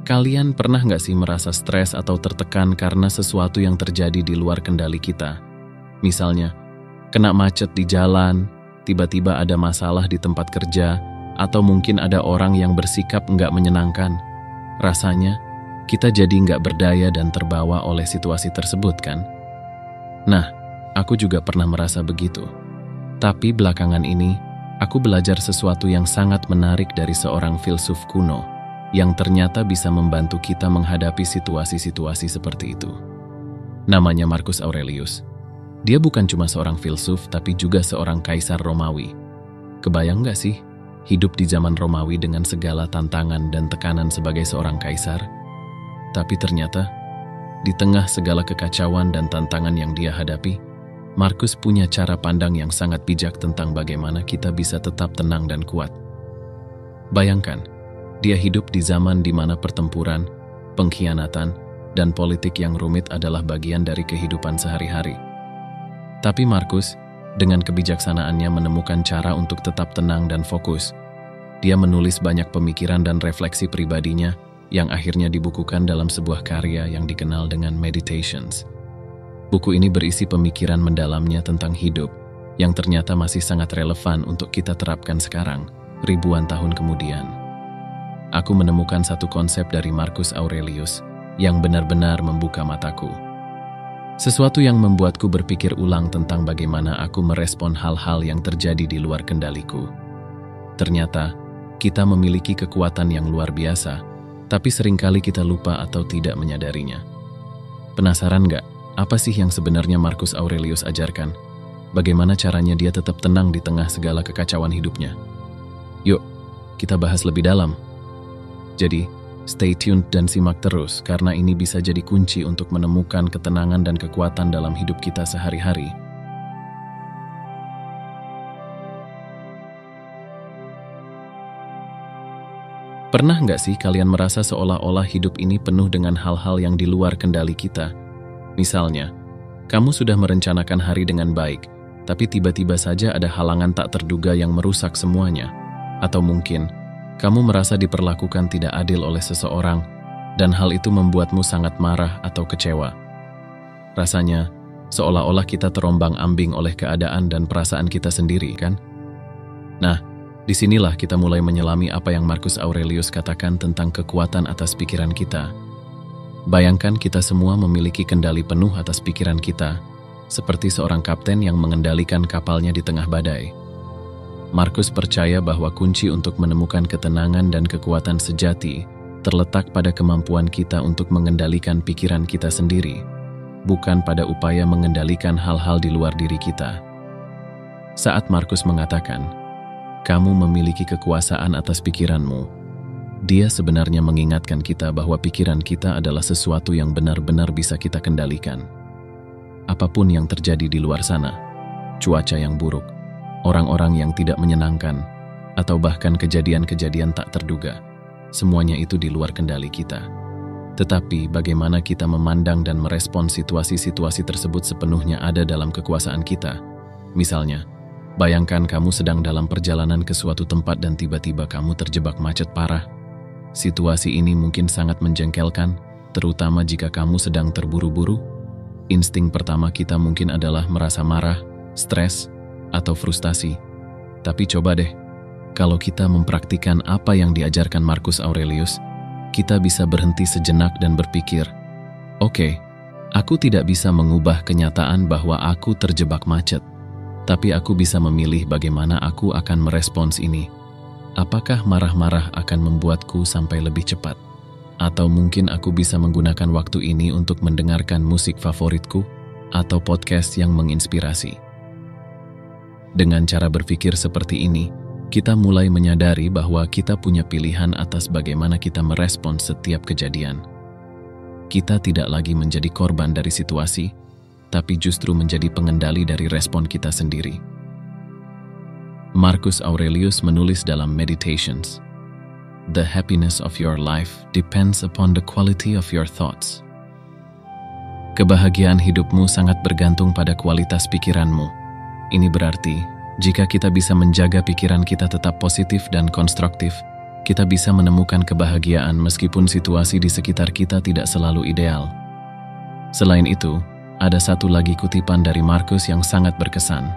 Kalian pernah nggak sih merasa stres atau tertekan karena sesuatu yang terjadi di luar kendali kita? Misalnya, kena macet di jalan, tiba-tiba ada masalah di tempat kerja, atau mungkin ada orang yang bersikap nggak menyenangkan. Rasanya, kita jadi nggak berdaya dan terbawa oleh situasi tersebut kan? Nah, aku juga pernah merasa begitu. Tapi belakangan ini, aku belajar sesuatu yang sangat menarik dari seorang filsuf kuno, yang ternyata bisa membantu kita menghadapi situasi-situasi seperti itu. Namanya Marcus Aurelius. Dia bukan cuma seorang filsuf, tapi juga seorang kaisar Romawi. Kebayang nggak sih, hidup di zaman Romawi dengan segala tantangan dan tekanan sebagai seorang kaisar? Tapi ternyata, di tengah segala kekacauan dan tantangan yang dia hadapi, Marcus punya cara pandang yang sangat bijak tentang bagaimana kita bisa tetap tenang dan kuat. Bayangkan, dia hidup di zaman di mana pertempuran, pengkhianatan, dan politik yang rumit adalah bagian dari kehidupan sehari-hari. Tapi Marcus, dengan kebijaksanaannya menemukan cara untuk tetap tenang dan fokus. Dia menulis banyak pemikiran dan refleksi pribadinya yang akhirnya dibukukan dalam sebuah karya yang dikenal dengan Meditations. Buku ini berisi pemikiran mendalamnya tentang hidup yang ternyata masih sangat relevan untuk kita terapkan sekarang, ribuan tahun kemudian. Aku menemukan satu konsep dari Marcus Aurelius yang benar-benar membuka mataku. Sesuatu yang membuatku berpikir ulang tentang bagaimana aku merespon hal-hal yang terjadi di luar kendaliku. Ternyata, kita memiliki kekuatan yang luar biasa, tapi seringkali kita lupa atau tidak menyadarinya. Penasaran nggak, apa sih yang sebenarnya Marcus Aurelius ajarkan? Bagaimana caranya dia tetap tenang di tengah segala kekacauan hidupnya? Yuk, kita bahas lebih dalam. Jadi, stay tuned dan simak terus karena ini bisa jadi kunci untuk menemukan ketenangan dan kekuatan dalam hidup kita sehari-hari. Pernah nggak sih kalian merasa seolah-olah hidup ini penuh dengan hal-hal yang di luar kendali kita? Misalnya, kamu sudah merencanakan hari dengan baik, tapi tiba-tiba saja ada halangan tak terduga yang merusak semuanya. Atau mungkin, kamu merasa diperlakukan tidak adil oleh seseorang, dan hal itu membuatmu sangat marah atau kecewa. Rasanya, seolah-olah kita terombang-ambing oleh keadaan dan perasaan kita sendiri, kan? Nah, disinilah kita mulai menyelami apa yang Marcus Aurelius katakan tentang kekuatan atas pikiran kita. Bayangkan kita semua memiliki kendali penuh atas pikiran kita, seperti seorang kapten yang mengendalikan kapalnya di tengah badai. Marcus percaya bahwa kunci untuk menemukan ketenangan dan kekuatan sejati terletak pada kemampuan kita untuk mengendalikan pikiran kita sendiri, bukan pada upaya mengendalikan hal-hal di luar diri kita. Saat Marcus mengatakan, "Kamu memiliki kekuasaan atas pikiranmu," dia sebenarnya mengingatkan kita bahwa pikiran kita adalah sesuatu yang benar-benar bisa kita kendalikan. Apapun yang terjadi di luar sana, cuaca yang buruk, orang-orang yang tidak menyenangkan, atau bahkan kejadian-kejadian tak terduga, semuanya itu di luar kendali kita. Tetapi bagaimana kita memandang dan merespon situasi-situasi tersebut sepenuhnya ada dalam kekuasaan kita. Misalnya, bayangkan kamu sedang dalam perjalanan ke suatu tempat dan tiba-tiba kamu terjebak macet parah. Situasi ini mungkin sangat menjengkelkan, terutama jika kamu sedang terburu-buru. Insting pertama kita mungkin adalah merasa marah, stres, atau frustasi. Tapi coba deh, kalau kita mempraktikkan apa yang diajarkan Marcus Aurelius, kita bisa berhenti sejenak dan berpikir, oke, aku tidak bisa mengubah kenyataan bahwa aku terjebak macet, tapi aku bisa memilih bagaimana aku akan merespons ini. Apakah marah-marah akan membuatku sampai lebih cepat? Atau mungkin aku bisa menggunakan waktu ini untuk mendengarkan musik favoritku atau podcast yang menginspirasi. Dengan cara berpikir seperti ini, kita mulai menyadari bahwa kita punya pilihan atas bagaimana kita merespons setiap kejadian. Kita tidak lagi menjadi korban dari situasi, tapi justru menjadi pengendali dari respon kita sendiri. Marcus Aurelius menulis dalam Meditations, "The happiness of your life depends upon the quality of your thoughts." Kebahagiaan hidupmu sangat bergantung pada kualitas pikiranmu. Ini berarti, jika kita bisa menjaga pikiran kita tetap positif dan konstruktif, kita bisa menemukan kebahagiaan meskipun situasi di sekitar kita tidak selalu ideal. Selain itu, ada satu lagi kutipan dari Markus yang sangat berkesan.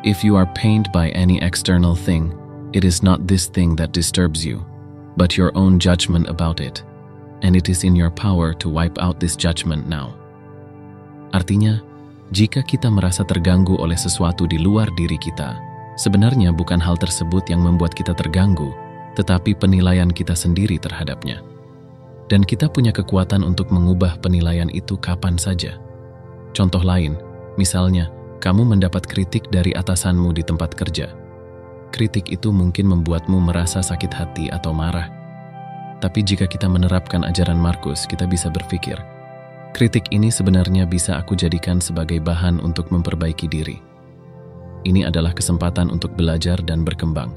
If you are pained by any external thing, it is not this thing that disturbs you, but your own judgment about it, and it is in your power to wipe out this judgment now. Artinya, jika kita merasa terganggu oleh sesuatu di luar diri kita, sebenarnya bukan hal tersebut yang membuat kita terganggu, tetapi penilaian kita sendiri terhadapnya. Dan kita punya kekuatan untuk mengubah penilaian itu kapan saja. Contoh lain, misalnya, kamu mendapat kritik dari atasanmu di tempat kerja. Kritik itu mungkin membuatmu merasa sakit hati atau marah. Tapi jika kita menerapkan ajaran Markus, kita bisa berpikir, kritik ini sebenarnya bisa aku jadikan sebagai bahan untuk memperbaiki diri. Ini adalah kesempatan untuk belajar dan berkembang.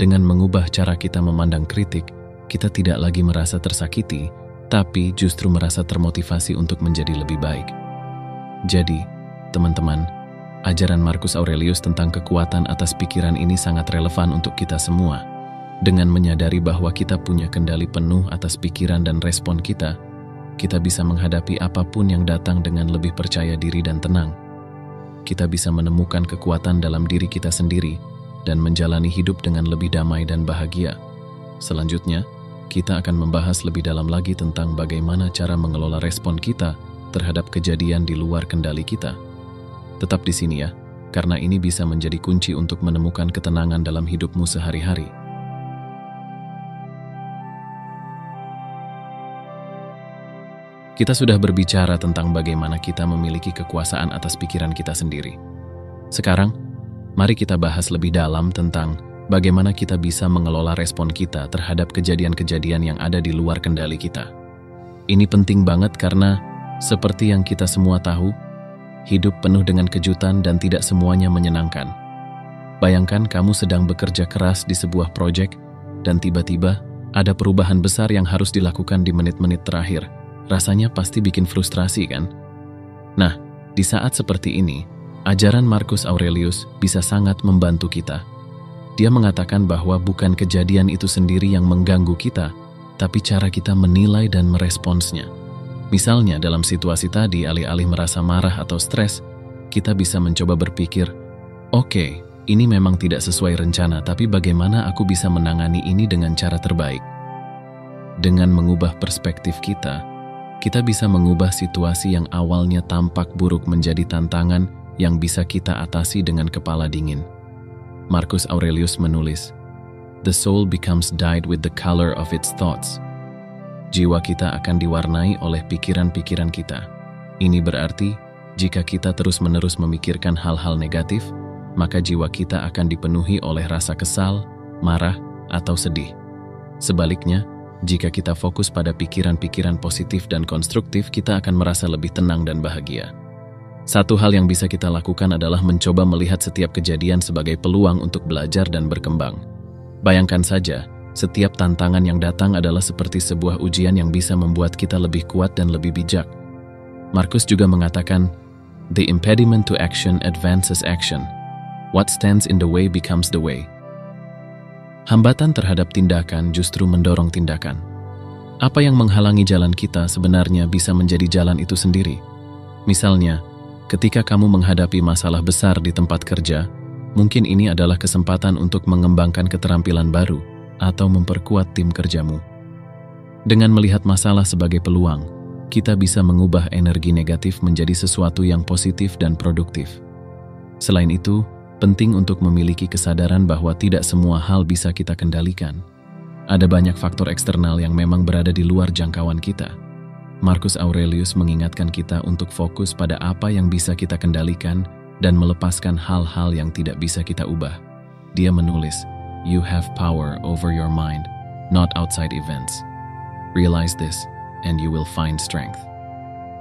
Dengan mengubah cara kita memandang kritik, kita tidak lagi merasa tersakiti, tapi justru merasa termotivasi untuk menjadi lebih baik. Jadi, teman-teman, ajaran Marcus Aurelius tentang kekuatan atas pikiran ini sangat relevan untuk kita semua. Dengan menyadari bahwa kita punya kendali penuh atas pikiran dan respon kita bisa menghadapi apapun yang datang dengan lebih percaya diri dan tenang. Kita bisa menemukan kekuatan dalam diri kita sendiri dan menjalani hidup dengan lebih damai dan bahagia. Selanjutnya, kita akan membahas lebih dalam lagi tentang bagaimana cara mengelola respon kita terhadap kejadian di luar kendali kita. Tetap di sini ya, karena ini bisa menjadi kunci untuk menemukan ketenangan dalam hidupmu sehari-hari. Kita sudah berbicara tentang bagaimana kita memiliki kekuasaan atas pikiran kita sendiri. Sekarang, mari kita bahas lebih dalam tentang bagaimana kita bisa mengelola respon kita terhadap kejadian-kejadian yang ada di luar kendali kita. Ini penting banget karena, seperti yang kita semua tahu, hidup penuh dengan kejutan dan tidak semuanya menyenangkan. Bayangkan kamu sedang bekerja keras di sebuah proyek, dan tiba-tiba ada perubahan besar yang harus dilakukan di menit-menit terakhir. Rasanya pasti bikin frustrasi kan? Nah, di saat seperti ini, ajaran Marcus Aurelius bisa sangat membantu kita. Dia mengatakan bahwa bukan kejadian itu sendiri yang mengganggu kita, tapi cara kita menilai dan meresponsnya. Misalnya dalam situasi tadi, alih-alih merasa marah atau stres, kita bisa mencoba berpikir, oke, ini memang tidak sesuai rencana, tapi bagaimana aku bisa menangani ini dengan cara terbaik? Dengan mengubah perspektif kita bisa mengubah situasi yang awalnya tampak buruk menjadi tantangan yang bisa kita atasi dengan kepala dingin. Marcus Aurelius menulis, "The soul becomes dyed with the color of its thoughts." Jiwa kita akan diwarnai oleh pikiran-pikiran kita. Ini berarti, jika kita terus-menerus memikirkan hal-hal negatif, maka jiwa kita akan dipenuhi oleh rasa kesal, marah, atau sedih. Sebaliknya, jika kita fokus pada pikiran-pikiran positif dan konstruktif, kita akan merasa lebih tenang dan bahagia. Satu hal yang bisa kita lakukan adalah mencoba melihat setiap kejadian sebagai peluang untuk belajar dan berkembang. Bayangkan saja, setiap tantangan yang datang adalah seperti sebuah ujian yang bisa membuat kita lebih kuat dan lebih bijak. Marcus juga mengatakan, "The impediment to action advances action. What stands in the way becomes the way." Hambatan terhadap tindakan justru mendorong tindakan. Apa yang menghalangi jalan kita sebenarnya bisa menjadi jalan itu sendiri. Misalnya, ketika kamu menghadapi masalah besar di tempat kerja, mungkin ini adalah kesempatan untuk mengembangkan keterampilan baru atau memperkuat tim kerjamu. Dengan melihat masalah sebagai peluang, kita bisa mengubah energi negatif menjadi sesuatu yang positif dan produktif. Selain itu, penting untuk memiliki kesadaran bahwa tidak semua hal bisa kita kendalikan. Ada banyak faktor eksternal yang memang berada di luar jangkauan kita. Marcus Aurelius mengingatkan kita untuk fokus pada apa yang bisa kita kendalikan dan melepaskan hal-hal yang tidak bisa kita ubah. Dia menulis, "You have power over your mind, not outside events. Realize this, and you will find strength."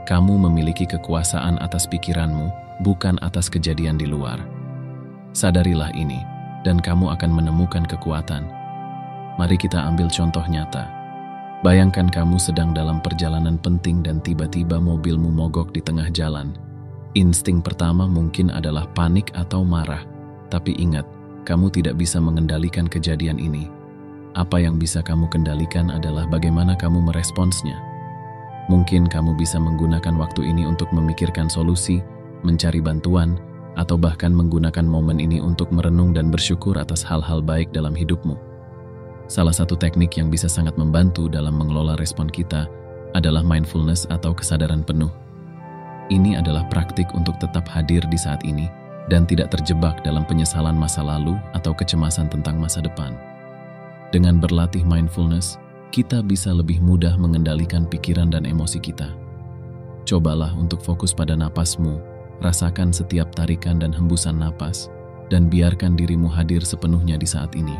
Kamu memiliki kekuasaan atas pikiranmu, bukan atas kejadian di luar. Sadarilah ini, dan kamu akan menemukan kekuatan. Mari kita ambil contoh nyata. Bayangkan kamu sedang dalam perjalanan penting dan tiba-tiba mobilmu mogok di tengah jalan. Insting pertama mungkin adalah panik atau marah, tapi ingat, kamu tidak bisa mengendalikan kejadian ini. Apa yang bisa kamu kendalikan adalah bagaimana kamu meresponsnya. Mungkin kamu bisa menggunakan waktu ini untuk memikirkan solusi, mencari bantuan, atau bahkan menggunakan momen ini untuk merenung dan bersyukur atas hal-hal baik dalam hidupmu. Salah satu teknik yang bisa sangat membantu dalam mengelola respon kita adalah mindfulness atau kesadaran penuh. Ini adalah praktik untuk tetap hadir di saat ini dan tidak terjebak dalam penyesalan masa lalu atau kecemasan tentang masa depan. Dengan berlatih mindfulness, kita bisa lebih mudah mengendalikan pikiran dan emosi kita. Cobalah untuk fokus pada napasmu, rasakan setiap tarikan dan hembusan napas, dan biarkan dirimu hadir sepenuhnya di saat ini.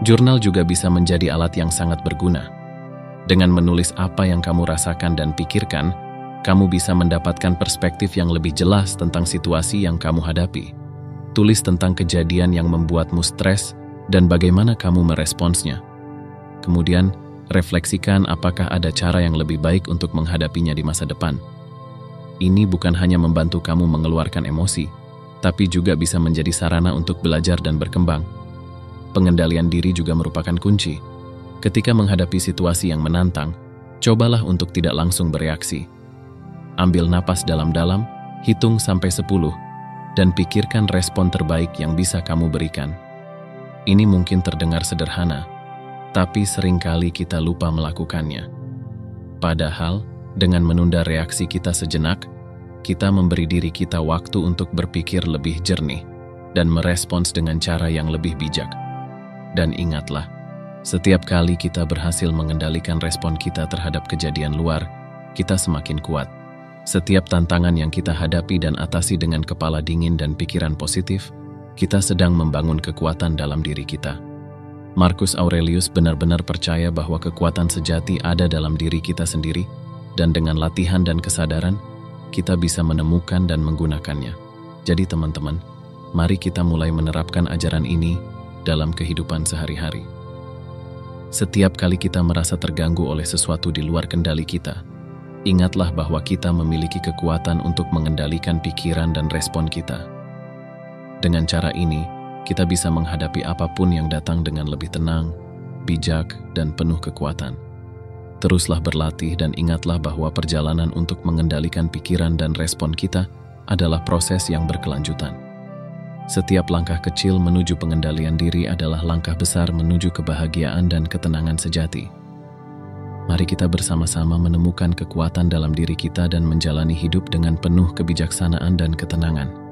Jurnal juga bisa menjadi alat yang sangat berguna. Dengan menulis apa yang kamu rasakan dan pikirkan, kamu bisa mendapatkan perspektif yang lebih jelas tentang situasi yang kamu hadapi. Tulis tentang kejadian yang membuatmu stres dan bagaimana kamu meresponsnya. Kemudian, refleksikan apakah ada cara yang lebih baik untuk menghadapinya di masa depan. Ini bukan hanya membantu kamu mengeluarkan emosi, tapi juga bisa menjadi sarana untuk belajar dan berkembang. Pengendalian diri juga merupakan kunci. Ketika menghadapi situasi yang menantang, cobalah untuk tidak langsung bereaksi. Ambil napas dalam-dalam, hitung sampai 10, dan pikirkan respon terbaik yang bisa kamu berikan. Ini mungkin terdengar sederhana, tapi seringkali kita lupa melakukannya. Padahal, dengan menunda reaksi kita sejenak, kita memberi diri kita waktu untuk berpikir lebih jernih dan merespons dengan cara yang lebih bijak. Dan ingatlah, setiap kali kita berhasil mengendalikan respon kita terhadap kejadian luar, kita semakin kuat. Setiap tantangan yang kita hadapi dan atasi dengan kepala dingin dan pikiran positif, kita sedang membangun kekuatan dalam diri kita. Marcus Aurelius benar-benar percaya bahwa kekuatan sejati ada dalam diri kita sendiri, dan dengan latihan dan kesadaran, kita bisa menemukan dan menggunakannya. Jadi teman-teman, mari kita mulai menerapkan ajaran ini dalam kehidupan sehari-hari. Setiap kali kita merasa terganggu oleh sesuatu di luar kendali kita, ingatlah bahwa kita memiliki kekuatan untuk mengendalikan pikiran dan respon kita. Dengan cara ini, kita bisa menghadapi apapun yang datang dengan lebih tenang, bijak, dan penuh kekuatan. Teruslah berlatih dan ingatlah bahwa perjalanan untuk mengendalikan pikiran dan respon kita adalah proses yang berkelanjutan. Setiap langkah kecil menuju pengendalian diri adalah langkah besar menuju kebahagiaan dan ketenangan sejati. Mari kita bersama-sama menemukan kekuatan dalam diri kita dan menjalani hidup dengan penuh kebijaksanaan dan ketenangan.